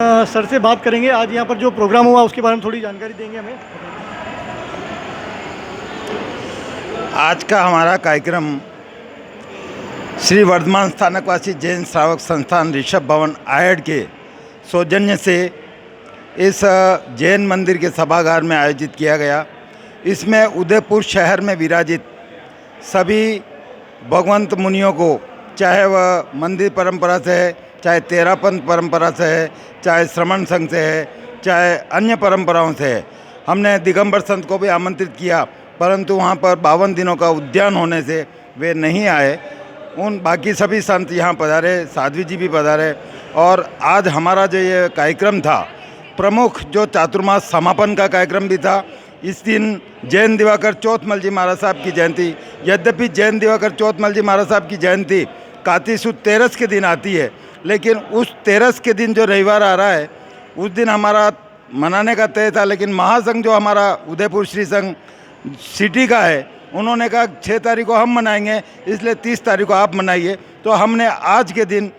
Sir से बात करेंगे। आज यहाँ पर जो प्रोग्राम हुआ उसके बारे में थोड़ी जानकारी देंगे हमें। आज का हमारा कार्यक्रम श्री वर्धमान स्थानकवासी जैन श्रावक संस्थान ऋषभ भवन आयड के सौजन्य से इस जैन मंदिर के सभागार में आयोजित किया गया। इसमें उदयपुर शहर में विराजित सभी भगवंत मुनियों को, चाहे वह मंदिर परंपरा से है, चाहे तेरापंथ परंपरा से है, चाहे श्रमण संघ से है, चाहे अन्य परंपराओं से है, हमने दिगंबर संत को भी आमंत्रित किया, परंतु वहाँ पर 52 दिनों का उद्यान होने से वे नहीं आए। उन बाकी सभी संत यहाँ पधारे, साध्वी जी भी पधारे। और आज हमारा जो ये कार्यक्रम था, प्रमुख जो चातुर्मास समापन का कार्यक्रम भी था। इस दिन जैन दिवाकर चौथमल जी महाराज साहब की जयंती, यद्यपि जैन दिवाकर चौथमल जी महाराज साहब की जयंती कार्तिक सुद 13 के दिन आती है, लेकिन उस 13 के दिन जो रविवार आ रहा है उस दिन हमारा मनाने का तय था। लेकिन महासंघ जो हमारा उदयपुर श्री संघ सिटी का है, उन्होंने कहा 6 तारीख को हम मनाएंगे, इसलिए 30 तारीख को आप मनाइए। तो हमने आज के दिन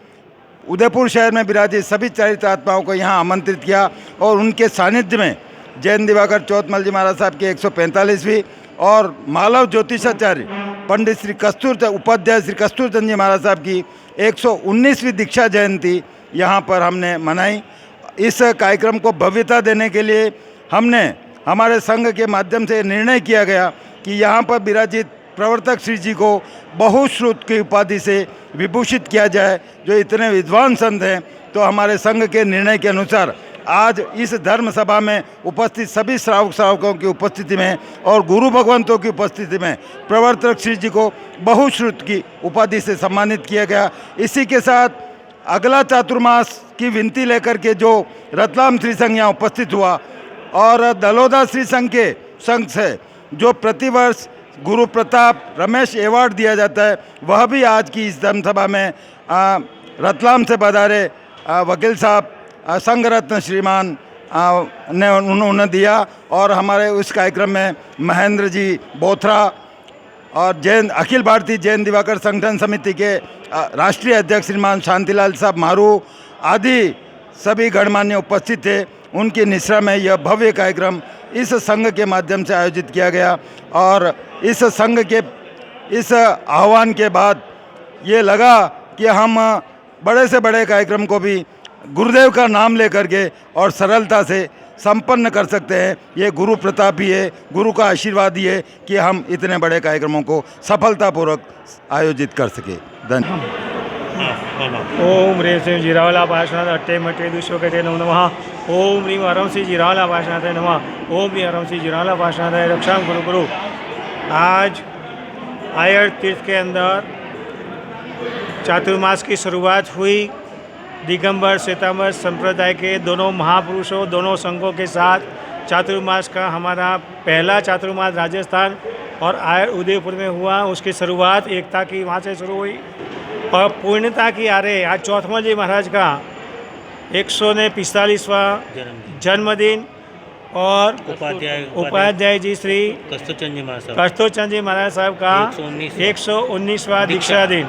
उदयपुर शहर में विराजित सभी चरित्र आत्माओं को यहाँ आमंत्रित किया और उनके सानिध्य में जैन दिवाकर चौथमल जी महाराज साहब की 145वीं और मालव ज्योतिषाचार्य पंडित श्री कस्तूर उपाध्याय श्री कस्तूर चंद जी महाराज साहब की 119वीं दीक्षा जयंती यहाँ पर हमने मनाई। इस कार्यक्रम को भव्यता देने के लिए हमने हमारे संघ के माध्यम से निर्णय किया गया कि यहाँ पर विराजित प्रवर्तक श्री जी को बहुश्रुत की उपाधि से विभूषित किया जाए, जो इतने विद्वान संत हैं। तो हमारे संघ के निर्णय के अनुसार आज इस धर्म सभा में उपस्थित सभी श्रावक श्रावकों की उपस्थिति में और गुरु भगवंतों की उपस्थिति में प्रवर्तक श्री जी को बहुश्रुत की उपाधि से सम्मानित किया गया। इसी के साथ अगला चातुर्मास की विनती लेकर के जो रतलाम श्री संघ यहाँ उपस्थित हुआ और दलोदा श्री संघ के संघ से जो प्रतिवर्ष गुरु प्रताप रमेश अवार्ड दिया जाता है, वह भी आज की इस धर्मसभा में रतलाम से पधारे वकील साहब संघ रत्न श्रीमान ने उन्होंने दिया। और हमारे उस कार्यक्रम में महेंद्र जी बोथरा और जैन अखिल भारतीय जैन दिवाकर संगठन समिति के राष्ट्रीय अध्यक्ष श्रीमान शांतिलाल साहब मारू आदि सभी गणमान्य उपस्थित थे। उनकी निश्रा में यह भव्य कार्यक्रम इस संघ के माध्यम से आयोजित किया गया। और इस संघ के इस आह्वान के बाद ये लगा कि हम बड़े से बड़े कार्यक्रम को भी गुरुदेव का नाम लेकर के और सरलता से संपन्न कर सकते हैं। ये गुरु प्रताप ही है, गुरु का आशीर्वाद ही है कि हम इतने बड़े कार्यक्रमों को सफलतापूर्वक आयोजित कर सके। धन्यवाद। ओम ह्रीं श्रीं जीरावला भाषणाथ अट्टे मट्टे दुष्वकटे नमो नमः। ओम ह्रीं हरं श्री जीरावला भाषणाथ नमः। ओम ह्रीं हरं श्री जीरावला भाषणाथ रक्षाम गुरु गुरु। आज आयड तीर्थ के अंदर चातुर्मास की शुरुआत हुई। दिगंबर श्वेतांबर संप्रदाय के दोनों महापुरुषों, दोनों संघों के साथ चातुर्मास का हमारा पहला चातुर्मास राजस्थान और आयड उदयपुर में हुआ। उसकी शुरुआत एकता की वहाँ से शुरू हुई और पूर्णता की आरे आज चौथमल जी महाराज का 145वां जन्मदिन और उपाध्याय जी श्री कस्तूरचंद जी महाराज साहब का 119वां दीक्षा दिन।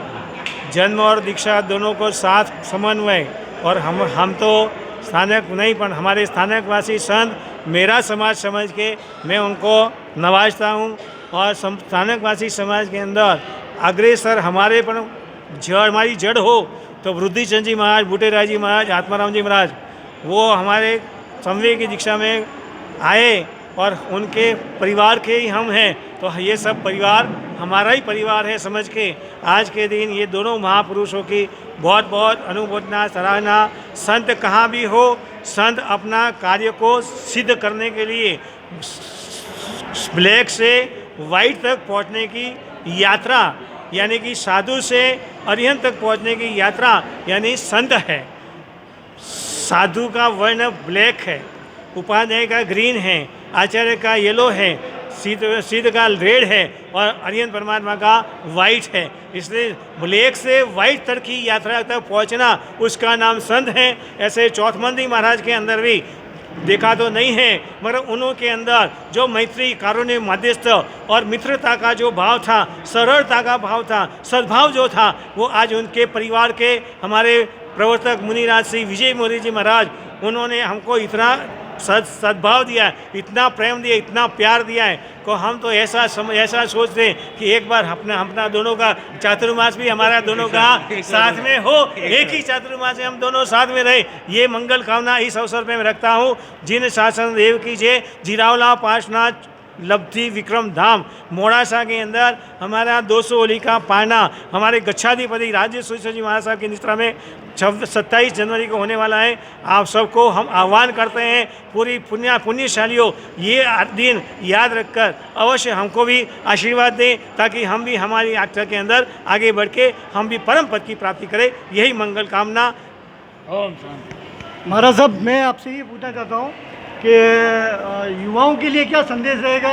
जन्म और दीक्षा दोनों को साथ समन्वय। और हम तो स्थानक नहीं, पर हमारे स्थानकवासी संत मेरा समाज समझ के मैं उनको नवाजता हूँ। और स्थानकवासी समाज के अंदर अग्रेसर हमारे पर हमारी जड़ हो तो वृद्धिचंद जी महाराज, बूटेराय जी महाराज, आत्माराम जी महाराज, वो हमारे संवेद की दीक्षा में आए और उनके परिवार के ही हम हैं। तो ये सब परिवार हमारा ही परिवार है समझ के आज के दिन ये दोनों महापुरुषों की बहुत बहुत अनुमोदना, सराहना। संत कहाँ भी हो, संत अपना कार्य को सिद्ध करने के लिए ब्लैक से वाइट तक पहुँचने की यात्रा, यानी कि साधु से अरिहंत तक पहुँचने की यात्रा यानी संत है। साधु का वर्ण ब्लैक है, उपाध्याय का ग्रीन है, आचार्य का येलो है, सिद्ध का रेड है और अरिहंत परमात्मा का वाइट है। इसलिए ब्लैक से वाइट तक की यात्रा तक पहुंचना उसका नाम संत है। ऐसे चौथमल जी महाराज के अंदर भी देखा तो नहीं है, मगर उन्होंने अंदर जो मैत्री, कारुण्य, मध्यस्थ और मित्रता का जो भाव था, सरलता का भाव था, सद्भाव जो था, वो आज उनके परिवार के हमारे प्रवर्तक मुनिराज श्री विजय मोदी जी महाराज, उन्होंने हमको इतना सद्भाव दिया है, इतना प्रेम दिया, इतना प्यार दिया है को हम तो ऐसा सोचते हैं कि एक बार अपना दोनों का चातुर्मास भी हमारा दोनों का साथ में हो, एक ही चातुर्मास में हम दोनों साथ में रहे, ये मंगल कामना इस अवसर पे मैं रखता हूँ। जिन शासन देव की जय, जिरावला पार्श्वनाथ लब्धि विक्रम धाम मोड़ासा के अंदर हमारा 200 होली का पाना हमारे गच्छाधिपति राज्य सुरेश्वर जी महाराज साहब की निष्ठा में 27 जनवरी को होने वाला है। आप सबको हम आह्वान करते हैं, पूरी पुण्यशालियों ये दिन याद रखकर अवश्य हमको भी आशीर्वाद दें, ताकि हम भी हमारी यात्रा के अंदर आगे बढ़ के हम भी परम पद की प्राप्ति करें। यही मंगल कामना। ओम शांति। महाराज साहब, मैं आपसे ये पूछना चाहता हूँ कि युवाओं के लिए क्या संदेश रहेगा?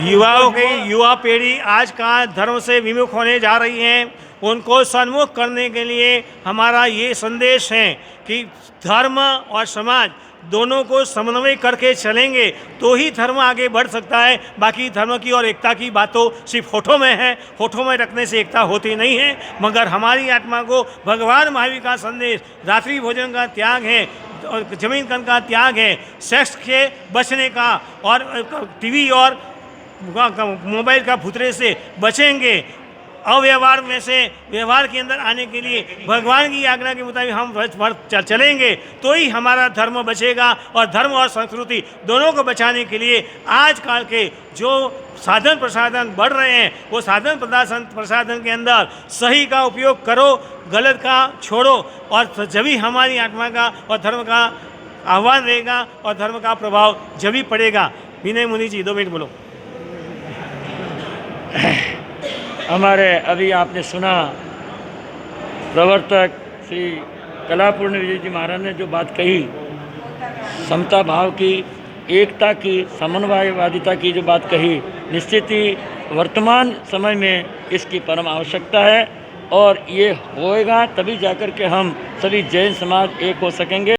युवा पीढ़ी आज का धर्म से विमुख होने जा रही है, उनको सन्मुख करने के लिए हमारा ये संदेश है कि धर्म और समाज दोनों को समन्वय करके चलेंगे तो ही धर्म आगे बढ़ सकता है। बाकी धर्म की और एकता की बातों सिर्फ होठों में है, होठों में रखने से एकता होती नहीं है, मगर हमारी आत्मा को भगवान महावीर का संदेश रात्रि भोजन का त्याग है और जमीन कन का त्याग है, सेक्स के बचने का और टीवी और मोबाइल का भुतरे से बचेंगे, अव्यवहार में से व्यवहार के अंदर आने के लिए भगवान की आज्ञा के मुताबिक हम चलेंगे तो ही हमारा धर्म बचेगा। और धर्म और संस्कृति दोनों को बचाने के लिए आजकल के जो साधन प्रसाधन बढ़ रहे हैं, वो साधन प्रसाधन के अंदर सही का उपयोग करो, गलत का छोड़ो, और जब भी हमारी आत्मा का और धर्म का आह्वान रहेगा और धर्म का प्रभाव जब भी पड़ेगा। विनय मुनि जी 2 मिनट बोलो। हमारे अभी आपने सुना प्रवर्तक श्री कलापूर्ण विजय जी महाराज ने जो बात कही, समता भाव की, एकता की, समन्वयवादिता की जो बात कही, निश्चित ही वर्तमान समय में इसकी परम आवश्यकता है और ये होएगा तभी जाकर के हम सभी जैन समाज एक हो सकेंगे।